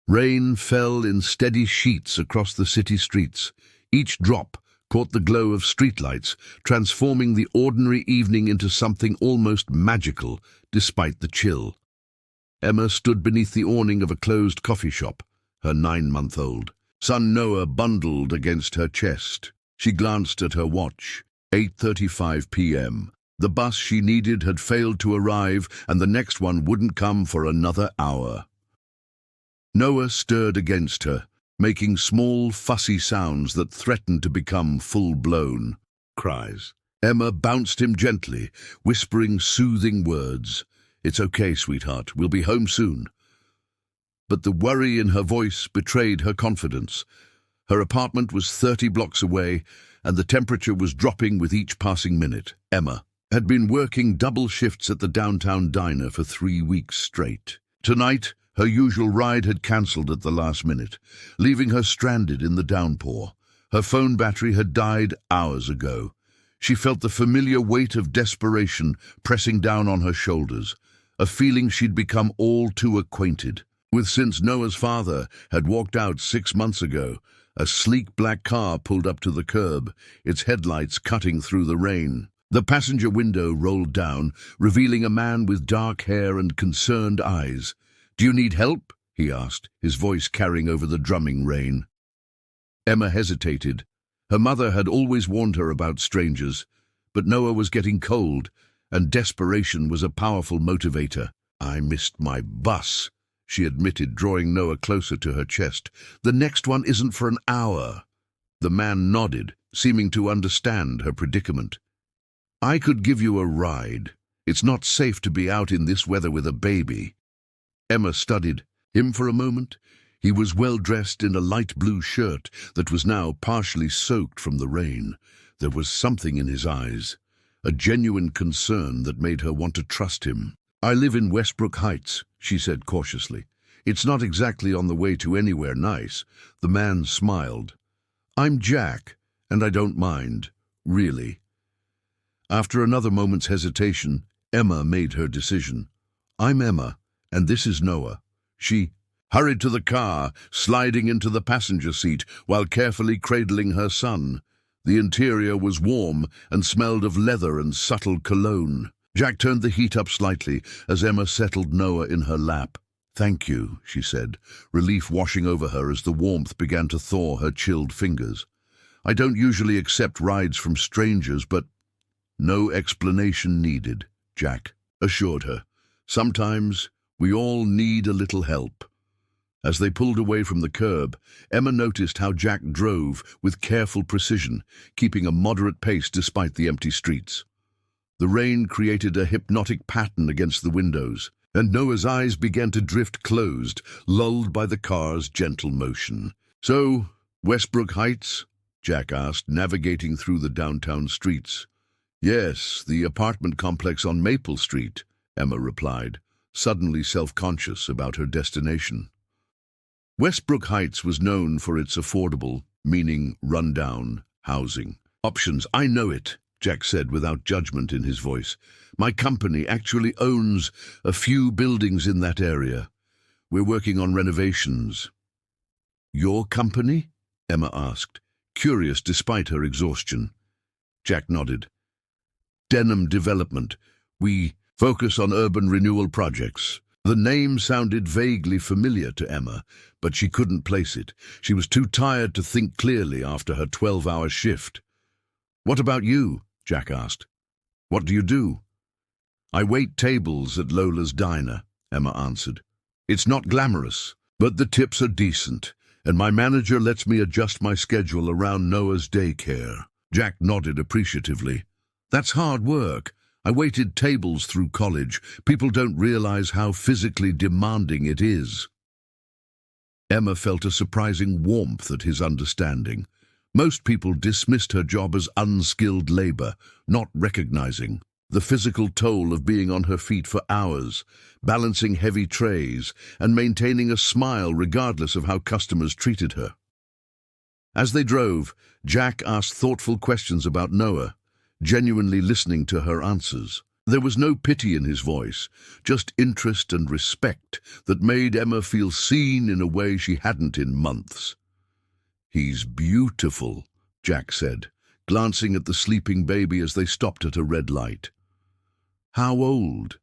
Rain fell in steady sheets across the city streets. Each drop caught the glow of streetlights, transforming the ordinary evening into something almost magical, despite the chill. Emma stood beneath the awning of a closed coffee shop, her 9-month-old son Noah bundled against her chest. She glanced at her watch. 8:35 p.m. The bus she needed had failed to arrive, and the next one wouldn't come for another hour. Noah stirred against her, making small, fussy sounds that threatened to become full-blown cries. Emma bounced him gently, whispering soothing words. "It's okay, sweetheart. We'll be home soon." But the worry in her voice betrayed her confidence. Her apartment was 30 blocks away, and the temperature was dropping with each passing minute. Emma had been working double shifts at the downtown diner for 3 weeks straight. Tonight, her usual ride had cancelled at the last minute, leaving her stranded in the downpour. Her phone battery had died hours ago. She felt the familiar weight of desperation pressing down on her shoulders, a feeling she'd become all too acquainted with since Noah's father had walked out 6 months ago. A sleek black car pulled up to the curb, its headlights cutting through the rain. The passenger window rolled down, revealing a man with dark hair and concerned eyes. "Do you need help?" he asked, his voice carrying over the drumming rain. Emma hesitated. Her mother had always warned her about strangers, but Noah was getting cold, and desperation was a powerful motivator. "I missed my bus," she admitted, drawing Noah closer to her chest. "The next one isn't for an hour." The man nodded, seeming to understand her predicament. "I could give you a ride. It's not safe to be out in this weather with a baby." Emma studied him for a moment. He was well dressed in a light blue shirt that was now partially soaked from the rain. There was something in his eyes, a genuine concern that made her want to trust him. "I live in Westbrook Heights," she said cautiously. "It's not exactly on the way to anywhere nice." The man smiled. "I'm Jack, and I don't mind, really." After another moment's hesitation, Emma made her decision. "I'm Emma, and this is Noah." She hurried to the car, sliding into the passenger seat while carefully cradling her son. The interior was warm and smelled of leather and subtle cologne. Jack turned the heat up slightly as Emma settled Noah in her lap. "Thank you," she said, relief washing over her as the warmth began to thaw her chilled fingers. "I don't usually accept rides from strangers, but—" "No explanation needed," Jack assured her. "Sometimes we all need a little help." As they pulled away from the curb, Emma noticed how Jack drove with careful precision, keeping a moderate pace despite the empty streets. The rain created a hypnotic pattern against the windows, and Noah's eyes began to drift closed, lulled by the car's gentle motion. "So, Westbrook Heights?" Jack asked, navigating through the downtown streets. "Yes, the apartment complex on Maple Street," Emma replied, suddenly self-conscious about her destination. Westbrook Heights was known for its affordable, meaning rundown, housing options. "I know it," Jack said without judgment in his voice. "My company actually owns a few buildings in that area. We're working on renovations." "Your company?" Emma asked, curious despite her exhaustion. Jack nodded. "Denham Development. We focus on urban renewal projects." The name sounded vaguely familiar to Emma, but she couldn't place it. She was too tired to think clearly after her 12-hour shift. "What about you?" Jack asked. "What do you do?" "I wait tables at Lola's diner," Emma answered. "It's not glamorous, but the tips are decent, and my manager lets me adjust my schedule around Noah's daycare." Jack nodded appreciatively. "That's hard work. I waited tables through college. People don't realize how physically demanding it is." Emma felt a surprising warmth at his understanding. Most people dismissed her job as unskilled labor, not recognizing the physical toll of being on her feet for hours, balancing heavy trays, and maintaining a smile regardless of how customers treated her. As they drove, Jack asked thoughtful questions about Noah, genuinely listening to her answers. There was no pity in his voice, just interest and respect that made Emma feel seen in a way she hadn't in months. "He's beautiful," Jack said, glancing at the sleeping baby as they stopped at a red light. "How old?"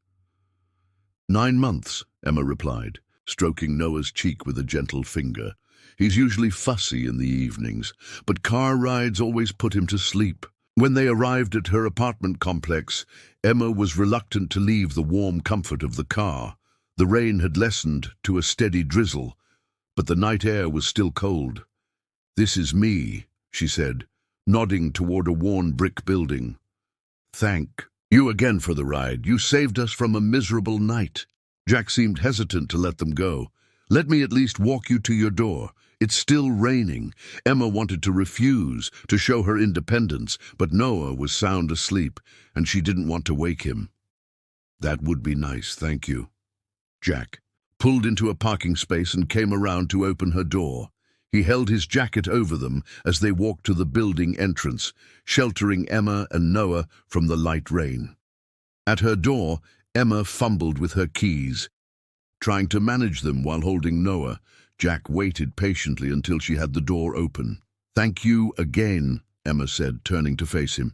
"9 months," Emma replied, stroking Noah's cheek with a gentle finger. "He's usually fussy in the evenings, but car rides always put him to sleep." When they arrived at her apartment complex, Emma was reluctant to leave the warm comfort of the car. The rain had lessened to a steady drizzle, but the night air was still cold. "This is me," she said, nodding toward a worn brick building. "Thank you again for the ride. You saved us from a miserable night." Jack seemed hesitant to let them go. "Let me at least walk you to your door. It's still raining." Emma wanted to refuse, to show her independence, but Noah was sound asleep, and she didn't want to wake him. "That would be nice, thank you." Jack pulled into a parking space and came around to open her door. He held his jacket over them as they walked to the building entrance, sheltering Emma and Noah from the light rain. At her door, Emma fumbled with her keys, trying to manage them while holding Noah. Jack waited patiently until she had the door open. "Thank you again," Emma said, turning to face him.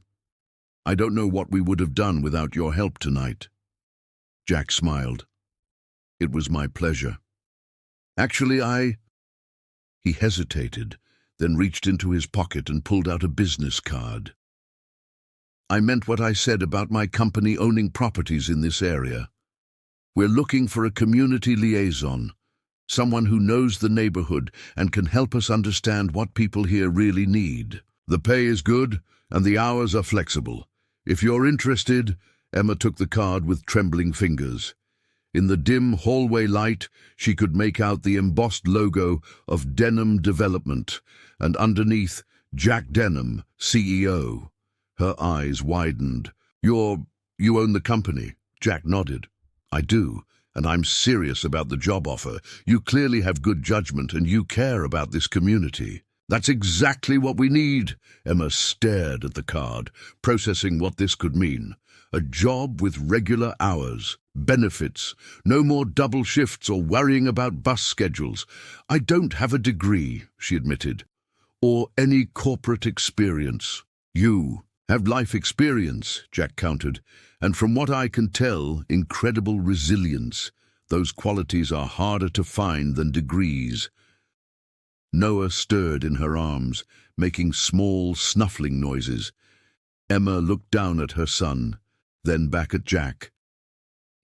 "I don't know what we would have done without your help tonight." Jack smiled. "It was my pleasure. Actually, He hesitated, then reached into his pocket and pulled out a business card. "I meant what I said about my company owning properties in this area. We're looking for a community liaison, someone who knows the neighborhood and can help us understand what people here really need. The pay is good and the hours are flexible. If you're interested," Emma took the card with trembling fingers. In the dim hallway light, she could make out the embossed logo of Denham Development, and underneath, Jack Denham, CEO. Her eyes widened. You own the company?" Jack nodded. "I do, and I'm serious about the job offer. You clearly have good judgment and you care about this community." "That's exactly what we need." Emma stared at the card, processing what this could mean. A job with regular hours, benefits, no more double shifts or worrying about bus schedules. "I don't have a degree," she admitted, "or any corporate experience." "You have life experience," Jack countered, "and from what I can tell, incredible resilience. Those qualities are harder to find than degrees." Noah stirred in her arms, making small, snuffling noises. Emma looked down at her son, then back at Jack.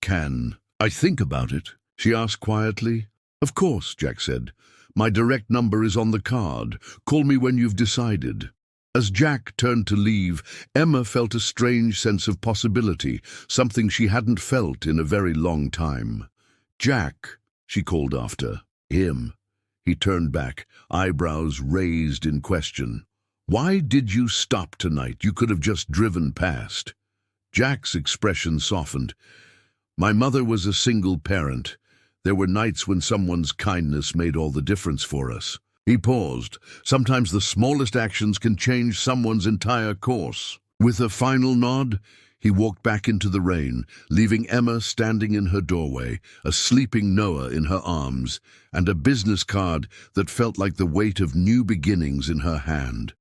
"Can I think about it?" she asked quietly. "Of course," Jack said. "My direct number is on the card. Call me when you've decided." As Jack turned to leave, Emma felt a strange sense of possibility, something she hadn't felt in a very long time. "Jack," she called after him. He turned back, eyebrows raised in question. "Why did you stop tonight? You could have just driven past." Jack's expression softened. "My mother was a single parent. There were nights when someone's kindness made all the difference for us." He paused. "Sometimes the smallest actions can change someone's entire course." With a final nod, he walked back into the rain, leaving Emma standing in her doorway, a sleeping Noah in her arms, and a business card that felt like the weight of new beginnings in her hand.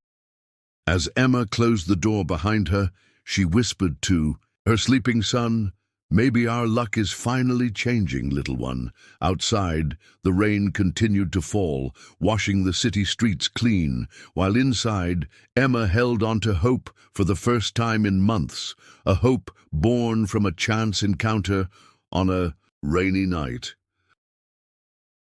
As Emma closed the door behind her, she whispered to her sleeping son, "Maybe our luck is finally changing, little one." Outside, the rain continued to fall, washing the city streets clean, while inside, Emma held on to hope for the first time in months, a hope born from a chance encounter on a rainy night.